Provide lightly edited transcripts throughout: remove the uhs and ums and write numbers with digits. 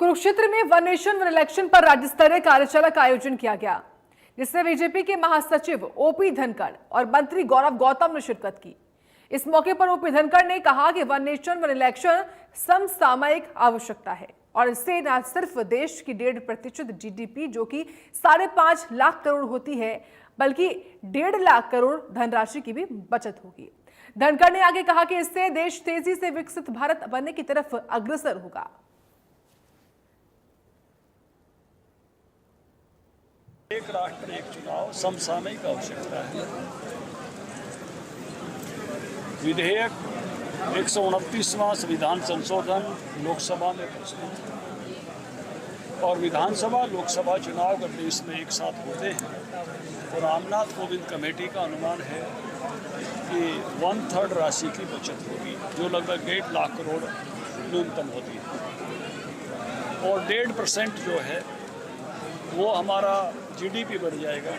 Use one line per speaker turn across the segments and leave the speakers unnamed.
कुरुक्षेत्र में one nation one election पर राज्य स्तरीय कार्यशाला का आयोजन किया गया, जिसमें बीजेपी के महासचिव ओपी धनखड़ और मंत्री गौरव गौतम ने शिरकत की। इस मौके पर ओपी धनखड़ ने कहा कि वन नेशन वन इलेक्शन समसामयिक आवश्यकता है और इससे न सिर्फ देश की 1.5% जीडीपी जो कि 5.5 लाख करोड़ होती है, बल्कि 1.5 लाख करोड़ धनराशि की भी बचत होगी। धनखड़ ने आगे कहा कि इससे देश तेजी से विकसित भारत बनने की तरफ अग्रसर होगा।
एक राष्ट्र एक चुनाव समसामयिक आवश्यकता है। विधेयक 129वां संविधान संशोधन लोकसभा में प्रस्तुत और विधानसभा लोकसभा चुनाव अगर देश में एक साथ होते हैं तो रामनाथ कोविंद कमेटी का अनुमान है कि 1/3 राशि की बचत होगी, जो लगभग 1.5 लाख करोड़ न्यूनतम होती है और 1.5% जो है वो हमारा जीडीपी बढ़ जाएगा,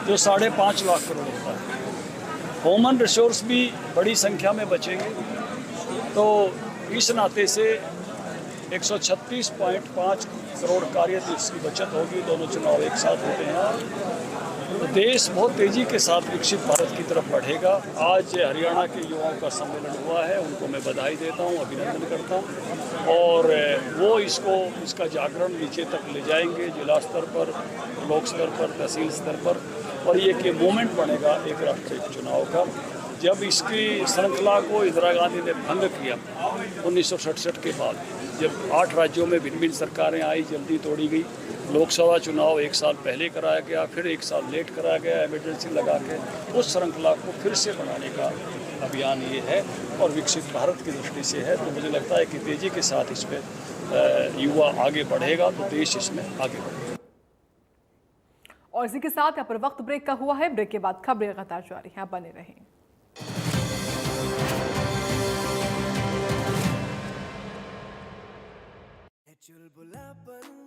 जो 5.5 लाख करोड़ होता है। ह्यूमन रिसोर्स भी बड़ी संख्या में बचेंगे, तो इस नाते से 136.5 करोड़ कार्य दिवस की बचत होगी। दोनों चुनाव एक साथ होते हैं तो देश बहुत तेज़ी के साथ विकसित भारत की तरफ बढ़ेगा। आज हरियाणा के युवाओं का सम्मेलन हुआ है, उनको मैं बधाई देता हूं, अभिनंदन करता हूं और वो इसका जागरण नीचे तक ले जाएंगे, जिला स्तर पर, ब्लॉक स्तर पर, तहसील स्तर पर, और ये कि मूवमेंट बनेगा एक राष्ट्र एक चुनाव का। जब इसकी श्रृंखला को इंदिरा गांधी ने भंग किया 1967 के बाद, जब 8 राज्यों में भिन्न भिन्न सरकारें आई, जल्दी तोड़ी गई, लोकसभा चुनाव 1 साल पहले कराया गया, फिर 1 साल लेट कराया गया इमरजेंसी लगा के, उस श्रृंखला को फिर से बनाने का अभियान ये है और विकसित भारत की दृष्टि से है। तो मुझे लगता है कि तेज़ी के साथ इसमें युवा आगे बढ़ेगा तो देश इसमें आगे बढ़ेगा।
और इसी के साथ यहाँ पर वक्त ब्रेक का हुआ है। ब्रेक के बाद खबरें लगातार जारी हैं, बने रहें।
चुलबुलापन